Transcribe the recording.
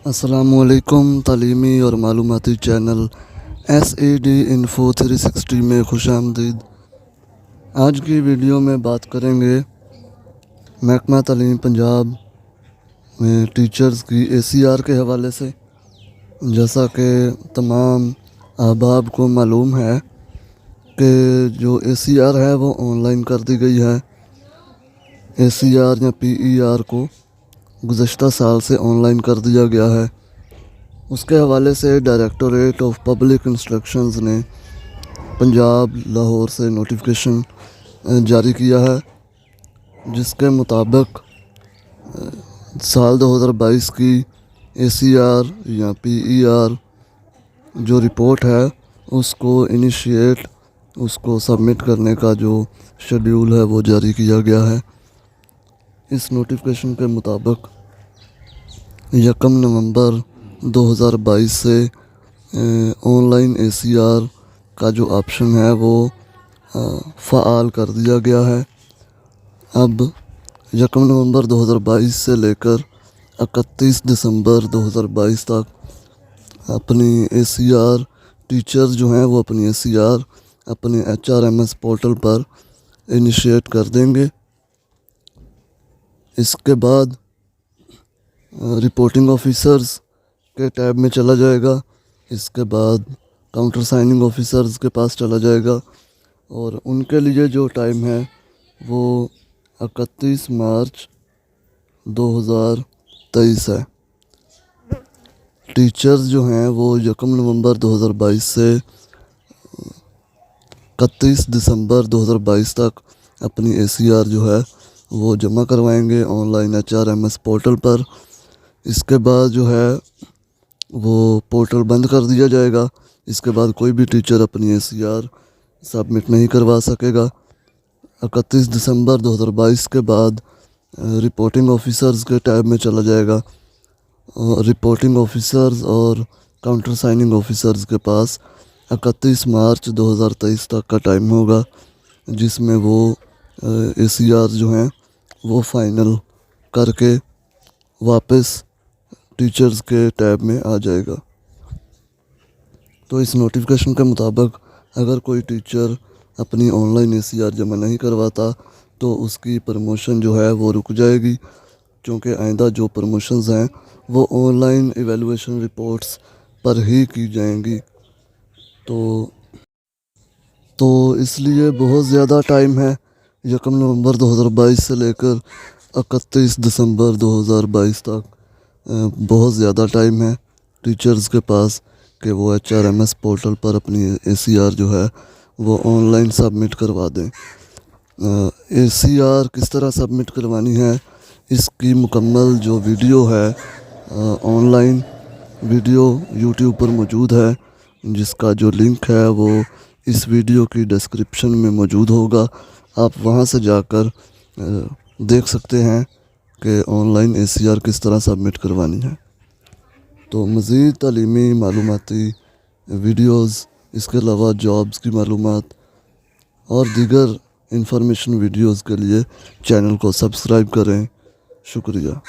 अस्सलामुअलैकुम। तालीमी और मालूमाती चैनल SAD Info 360 में खुशामदीद। आज की वीडियो में बात करेंगे महकमा तालीम पंजाब में टीचर्स की ACR के हवाले से। जैसा कि तमाम अहबाब को मालूम है कि जो ACR है वो ऑनलाइन कर दी गई है। ACR या PER को गुज़श्ता साल से ऑनलाइन कर दिया गया है। उसके हवाले से डायरेक्टोरेट ऑफ पब्लिक इंस्ट्रक्शंस ने पंजाब लाहौर से नोटिफिकेशन जारी किया है, जिसके मुताबिक साल 2022 की ACR या PER जो रिपोर्ट है उसको सबमिट करने का जो शेड्यूल है वो जारी किया गया है। इस नोटिफिकेशन के मुताबिक 1 नवंबर 2022 से ऑनलाइन ACR का जो ऑप्शन है वो फ़आल कर दिया गया है। अब 1 नवंबर 2022 से लेकर 31 दिसंबर 2022 तक अपनी ACR टीचर्स जो हैं वो अपनी ACR अपने HRMS पोर्टल पर इनिशिएट कर देंगे। इसके बाद रिपोर्टिंग ऑफिसर्स के टैब में चला जाएगा। इसके बाद काउंटर साइनिंग ऑफिसर्स के पास चला जाएगा और उनके लिए जो टाइम है वो 31 मार्च 2023 है। टीचर्स जो हैं वो 1 नवंबर 2022 से 31 दिसंबर 2022 तक अपनी ACR जो है वो जमा करवाएंगे ऑनलाइन HRMS पोर्टल पर। इसके बाद जो है वो पोर्टल बंद कर दिया जाएगा। इसके बाद कोई भी टीचर अपनी ACR सबमिट नहीं करवा सकेगा। 31 दिसंबर 2022 के बाद रिपोर्टिंग ऑफिसर्स के टैब में चला जाएगा। रिपोर्टिंग ऑफिसर्स और काउंटर साइनिंग ऑफिसर्स के पास 31 मार्च 2023 तक का टाइम होगा, जिसमें वो ACR जो हैं वो फाइनल करके वापस टीचर्स के टैब में आ जाएगा। तो इस नोटिफिकेशन के मुताबिक अगर कोई टीचर अपनी ऑनलाइन ACR जमा नहीं करवाता तो उसकी प्रमोशन जो है वो रुक जाएगी, क्योंकि आइंदा जो प्रमोशंस हैं वो ऑनलाइन इवैल्यूएशन रिपोर्ट्स पर ही की जाएंगी। तो इसलिए बहुत ज़्यादा टाइम है। 1 नवंबर 2022 से लेकर 31 दिसंबर 2022 तक बहुत ज़्यादा टाइम है टीचर्स के पास कि वो HRMS पोर्टल पर अपनी ACR जो है वो ऑनलाइन सबमिट करवा दें। ACR किस तरह सबमिट करवानी है, इसकी मुकम्मल जो वीडियो है ऑनलाइन वीडियो YouTube पर मौजूद है, जिसका जो लिंक है वो इस वीडियो की डिस्क्रिप्शन में मौजूद होगा। आप वहां से जाकर देख सकते हैं कि ऑनलाइन ACR किस तरह सबमिट करवानी है। तो मज़ीद तालीमी मालूमाती वीडियोज़, इसके अलावा जॉब्स की मालूमात और दीगर इंफॉर्मेशन वीडियोज़ के लिए चैनल को सब्सक्राइब करें। शुक्रिया।